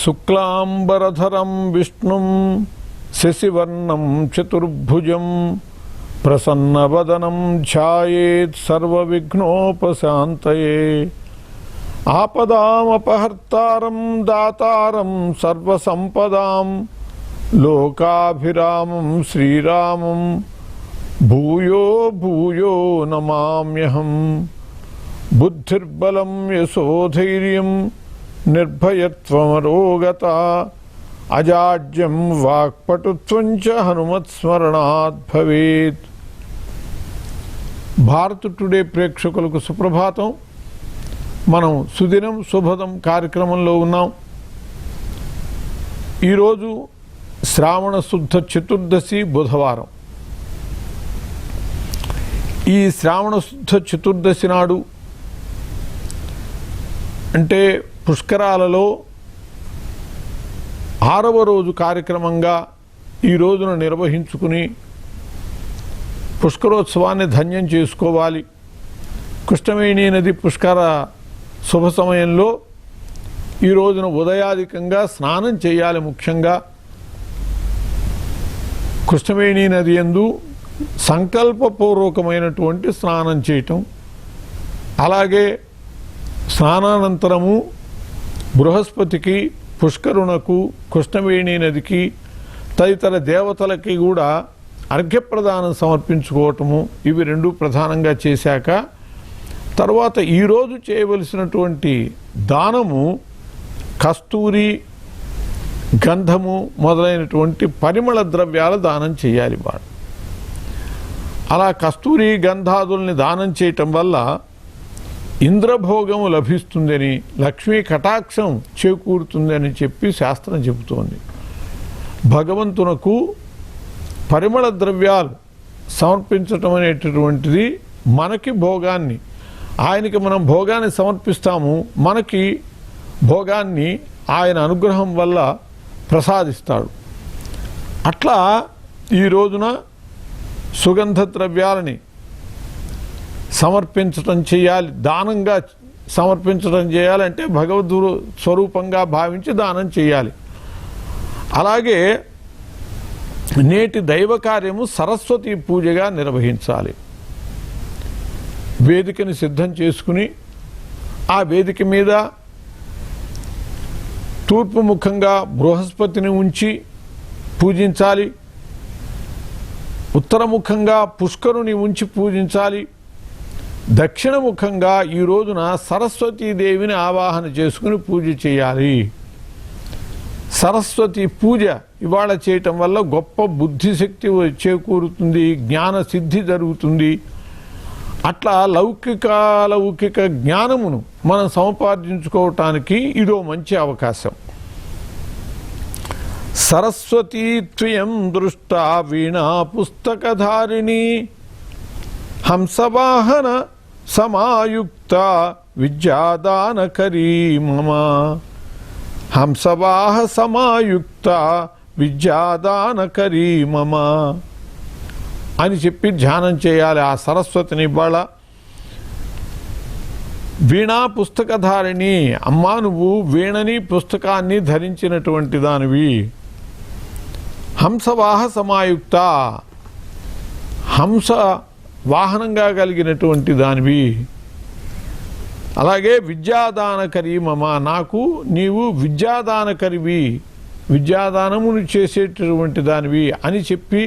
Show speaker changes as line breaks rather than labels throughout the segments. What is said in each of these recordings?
శుక్లాంబరధరం విష్ణుం శశివర్ణం చతుర్భుజం ప్రసన్నవదనం ధ్యాయేత్ సర్వవిఘ్నోపశాంతయే. ఆపదామపహర్తారం దాతారం సర్వసంపదాం లోకాభిరామం శ్రీరామం భూయో భూయో నమామ్యహం. బుద్ధిర్బలం యశోధైర్యం నిర్భయత్వమరోగత అజాడ్యం వాక్పటుత్వం చ హనుమత్స్మరణాత్ భవేత్. భారత్ టుడే ప్రేక్షకులకు సుప్రభాతం. మనం సుదినం శుభదం కార్యక్రమంలో ఉన్నాం. ఈరోజు శ్రావణ శుద్ధ చతుర్దశి బుధవారం. ఈ శ్రావణ శుద్ధ చతుర్దశి నాడు అంటే పుష్కరాలలో 6వ రోజు కార్యక్రమంగా ఈ రోజున నిర్వహించుకుని పుష్కరోత్సవాన్ని ధన్యం చేసుకోవాలి. కృష్ణవేణి నది పుష్కర శుభ సమయంలో ఈ రోజున ఉదయాధికంగా స్నానం చేయాలి. ముఖ్యంగా కృష్ణవేణి నది యందు సంకల్పపూర్వకమైనటువంటి స్నానం చేయటం, అలాగే స్నానానంతరము బృహస్పతికి, పుష్కరునకు, కృష్ణవేణి నదికి, తదితర దేవతలకి కూడా అర్ఘ్యప్రదానం సమర్పించుకోవటము, ఇవి రెండు ప్రధానంగా చేశాక తర్వాత ఈరోజు చేయవలసినటువంటి దానము కస్తూరి, గంధము మొదలైనటువంటి పరిమళ ద్రవ్యాల దానం చేయాలి వాడు. అలా కస్తూరి గంధాదుల్ని దానం చేయటం వల్ల ఇంద్రభోగము లభిస్తుందని, లక్ష్మీ కటాక్షం చేకూరుతుందని చెప్పి శాస్త్రం చెబుతోంది. భగవంతునకు పరిమళ ద్రవ్యాలు సమర్పించటం అనేటటువంటిది మనకి భోగాన్ని, ఆయనకి మనం భోగాన్ని సమర్పిస్తాము, మనకి భోగాన్ని ఆయన అనుగ్రహం వల్ల ప్రసాదిస్తాడు. అట్లా ఈ రోజున సుగంధ ద్రవ్యాలని సమర్పించటం చేయాలి. దానంగా సమర్పించడం చేయాలంటే భగవద్ స్వరూపంగా భావించి దానం చేయాలి. అలాగే నేటి దైవ కార్యము సరస్వతి పూజగా నిర్వహించాలి. వేదికని సిద్ధం చేసుకుని ఆ వేదిక మీద తూర్పు ముఖంగా బృహస్పతిని ఉంచి పూజించాలి. ఉత్తరముఖంగా పుష్కరుని ఉంచి పూజించాలి. దక్షిణముఖంగా ఈ రోజున సరస్వతీదేవిని ఆవాహన చేసుకుని పూజ చేయాలి. సరస్వతి పూజ ఇవాళ చేయటం వల్ల గొప్ప బుద్ధిశక్తి చేకూరుతుంది, జ్ఞాన సిద్ధి జరుగుతుంది. అట్లా లౌకిక జ్ఞానమును మనం సముపార్జించుకోవటానికి ఇదో మంచి అవకాశం. సరస్వతీ త్వయం దృష్టా వీణా పుస్తకధారిణి హంసవాహన సమాయుక్త విద్యాదానకరీ మమ. హంసవాహ సమాయుక్త విద్యాదానకరీ మమ అని చెప్పి ధ్యానం చేయాలి. ఆ సరస్వతిని ఇవాళ వీణా పుస్తకధారిణి, అమ్మా నువ్వు వీణని పుస్తకాన్ని ధరించినటువంటి దానివి. హంసవాహ సమాయుక్త, హంస వాహనంగా కలిగినటువంటి దానివి. అలాగే విద్యాదానకరి మమ, నాకు నీవు విద్యాదానకరివి, విద్యాదానమును చేసేటటువంటి దానివి అని చెప్పి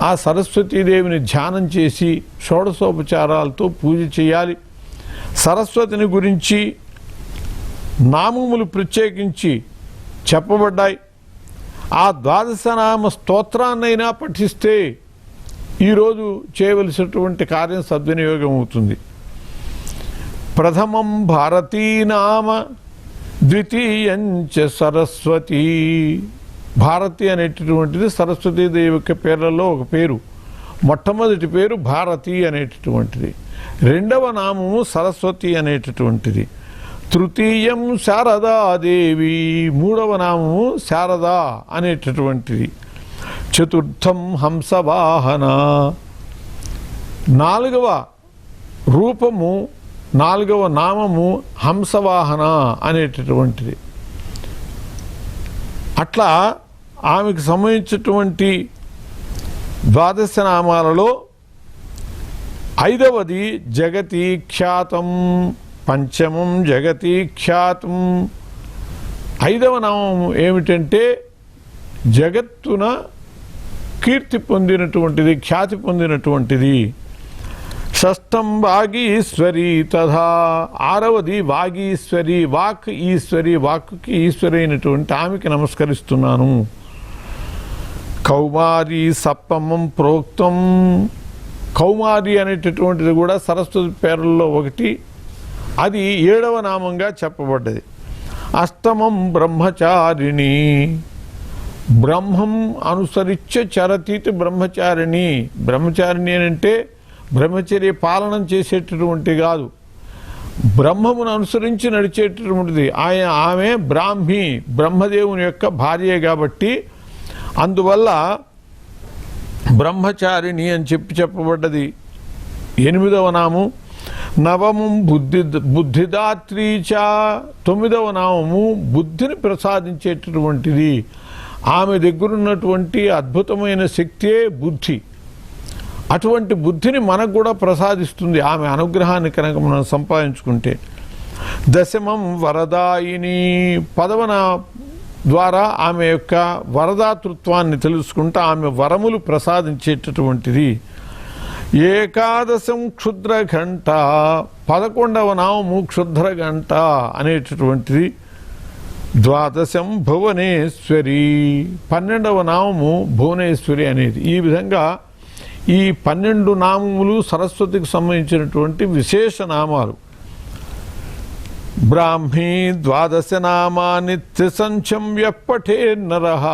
ఆ సరస్వతీదేవిని ధ్యానం చేసి షోడశోపచారాలతో పూజ చేయాలి. సరస్వతిని గురించి నామములు ప్రత్యేకించి చెప్పబడ్డాయి. ఆ ద్వాదశనామ స్తోత్రాన్నైనా పఠిస్తే ఈరోజు చేయవలసినటువంటి కార్యం సద్వినియోగం అవుతుంది. ప్రథమం భారతీనామ ద్వితీయంచ సరస్వతి. భారతి అనేటటువంటిది సరస్వతీదేవి యొక్క పేర్లలో ఒక పేరు. మొట్టమొదటి పేరు భారతి అనేటటువంటిది, రెండవ నామము సరస్వతి అనేటటువంటిది, తృతీయం శారదాదేవి, మూడవ నామము శారదా అనేటటువంటిది, చతుర్థం హంసవాహన, నాలుగవ రూపము, నాలుగవ నామము హంసవాహన అనేటటువంటిది. అట్లా ఆమెకు సంబంధించినటువంటి ద్వాదశ నామాలలో 5వది జగతి ఖ్యాతం, పంచమం జగతి ఖ్యాతం. 5వ నామం ఏమిటంటే జగత్తున కీర్తి పొందినటువంటిది, ఖ్యాతి పొందినటువంటిది. షష్టం వాగీశ్వరి తథా, 6వది వాగీశ్వరి, వాక్ ఈశ్వరి, వాక్కి ఈశ్వరి అయినటువంటి ఆమెకి నమస్కరిస్తున్నాను. కౌమారి సప్తమం ప్రోక్తం, కౌమారి అనేటటువంటిది కూడా సరస్వతి పేర్లలో ఒకటి, అది 7వ నామంగా చెప్పబడ్డది. అష్టమం బ్రహ్మచారిణి, బ్రహ్మం అనుసరిత్య చరతీతి బ్రహ్మచారిణి. బ్రహ్మచారిణి అని అంటే బ్రహ్మచర్య పాలనం చేసేటటువంటి కాదు, బ్రహ్మమును అనుసరించి నడిచేటటువంటిది. ఆమె బ్రాహ్మి, బ్రహ్మదేవుని యొక్క భార్య కాబట్టి అందువల్ల బ్రహ్మచారిణి అని చెప్పబడ్డది. 8వ నామం నవమం బుద్ధిదాత్రీచ, 9వ నామము బుద్ధిని ప్రసాదించేటటువంటిది. ఆమె దగ్గరున్నటువంటి అద్భుతమైన శక్తియే బుద్ధి. అటువంటి బుద్ధిని మనకు కూడా ప్రసాదిస్తుంది ఆమె అనుగ్రహాన్ని కనుక మనం సంపాదించుకుంటే. దశమం వరదాయిని, 10వ ద్వారా ఆమె యొక్క వరదాతృత్వాన్ని తెలుసుకుంటూ ఆమె వరములు ప్రసాదించేటటువంటిది. ఏకాదశం క్షుద్ర గంట, 11వ నామము క్షుద్ర గంట అనేటటువంటిది. ద్వాదశం భువనేశ్వరి, 12వ నామము భువనేశ్వరి అనేది. ఈ విధంగా ఈ 12 నామములు సరస్వతికి సంబంధించినటువంటి విశేష నామాలు. బ్రాహ్మీ ద్వాదశ నామాని త్రిసంఖ్యం యప్పఠే నరః,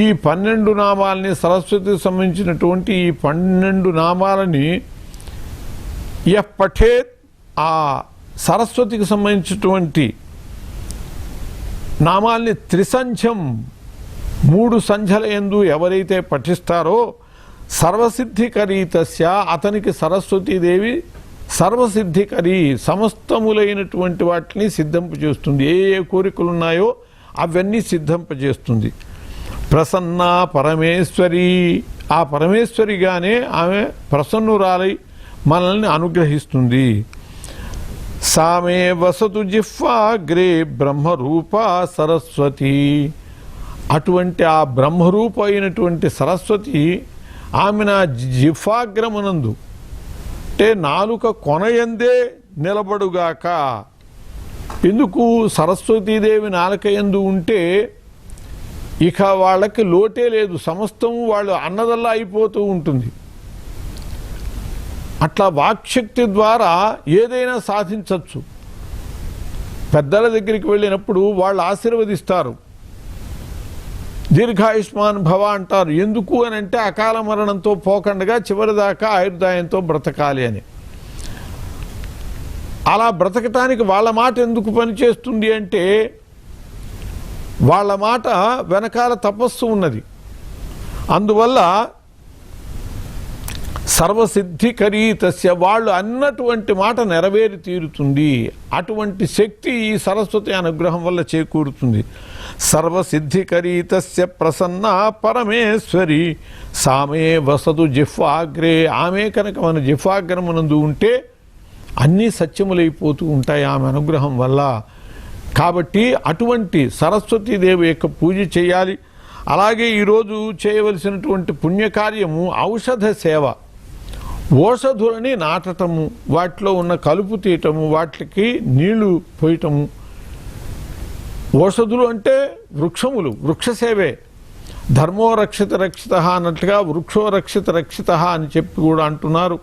ఈ 12 నామాలని సరస్వతికి సంబంధించినటువంటి ఈ 12 నామాలని యప్పఠే, ఆ సరస్వతికి సంబంధించినటువంటి నామాల్ని త్రిసంఖ్యం 3 సంఖ్యల యందు ఎవరైతే పఠిస్తారో సర్వసిద్ధికరీ తస్య, అతనికి సరస్వతీదేవి సర్వసిద్ధికరి, సమస్తములైనటువంటి వాటిని సిద్ధింపజేస్తుంది. ఏ ఏ కోరికలు ఉన్నాయో అవన్నీ సిద్ధింపజేస్తుంది. ప్రసన్న పరమేశ్వరి, ఆ పరమేశ్వరిగానే ఆమె ప్రసన్నురాలై మనల్ని అనుగ్రహిస్తుంది. సామే వసతు జిహ్వాగ్రే బ్రహ్మరూప సరస్వతి, అటువంటి ఆ బ్రహ్మరూప అయినటువంటి సరస్వతి ఆమె నా జిహ్వాగ్రమునందు అంటే నాలుక కొనయందే నిలబడుగాక. ఎందుకు? సరస్వతీదేవి నాలుక యందు ఉంటే ఇక వాళ్ళకి లోటే లేదు, సమస్తము వాళ్ళు అన్నదల్లా అయిపోతూ ఉంటుంది. అట్లా వాక్శక్తి ద్వారా ఏదైనా సాధించవచ్చు. పెద్దల దగ్గరికి వెళ్ళినప్పుడు వాళ్ళు ఆశీర్వదిస్తారు, దీర్ఘాయుష్మాన్ భవ అంటారు. ఎందుకు అని అంటే అకాల మరణంతో పోకండగా చివరిదాకా ఆయుర్దాయంతో బ్రతకాలి అని. అలా బ్రతకటానికి వాళ్ళ మాట ఎందుకు పనిచేస్తుంది అంటే వాళ్ళ మాట వెనకాల తపస్సు ఉన్నది. అందువల్ల సర్వసిద్ధికరీ తస్య, వాళ్ళు అన్నటువంటి మాట నెరవేరి తీరుతుంది. అటువంటి శక్తి ఈ సరస్వతి అనుగ్రహం వల్ల చేకూరుతుంది. సర్వసిద్ధికరీ తస్య ప్రసన్న పరమేశ్వరి సామే వసతు జిహ్వాగ్రే, ఆమె కనుక మన జిహ్వాగ్రమునందు ఉంటే అన్నీ సత్యములైపోతూ ఉంటాయి ఆమె అనుగ్రహం వల్ల. కాబట్టి అటువంటి సరస్వతీదేవి యొక్క పూజ చేయాలి. అలాగే ఈరోజు చేయవలసినటువంటి పుణ్యకార్యము ఔషధ సేవ. ఓషధులని నాటటము, వాటిలో ఉన్న కలుపు తీయటము, వాటికి నీళ్లు పోయటము. ఓషధులు అంటే వృక్షములు, వృక్షసేవే. ధర్మో రక్షిత రక్షిత అన్నట్లుగా వృక్షో రక్షిత రక్షిత అని చెప్పి కూడా అంటున్నారు.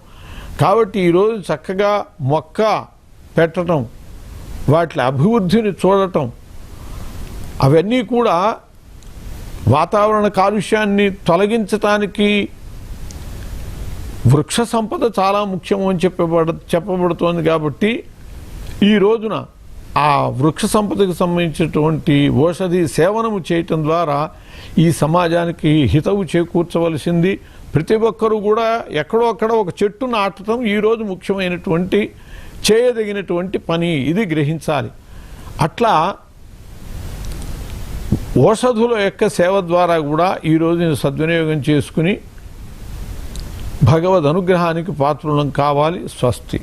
కాబట్టి ఈరోజు చక్కగా మొక్క పెట్టడం, వాటి అభివృద్ధిని చూడటం, అవన్నీ కూడా వాతావరణ కాలుష్యాన్ని తొలగించటానికి వృక్ష సంపద చాలా ముఖ్యము అని చెప్పబడుతోంది. కాబట్టి ఈ రోజున ఆ వృక్ష సంపదకు సంబంధించినటువంటి ఔషధి సేవనము చేయటం ద్వారా ఈ సమాజానికి హితవు చేకూర్చవలసింది. ప్రతి ఒక్కరూ కూడా ఎక్కడో అక్కడ ఒక చెట్టు నాటడం ఈరోజు ముఖ్యమైనటువంటి చేయదగినటువంటి పని, ఇది గ్రహించాలి. అట్లా ఓషధుల యొక్క సేవ ద్వారా కూడా ఈ రోజుని సద్వినియోగం చేసుకుని భగవద్ అనుగ్రహానికి పాత్రులం కావాలి. స్వస్తి.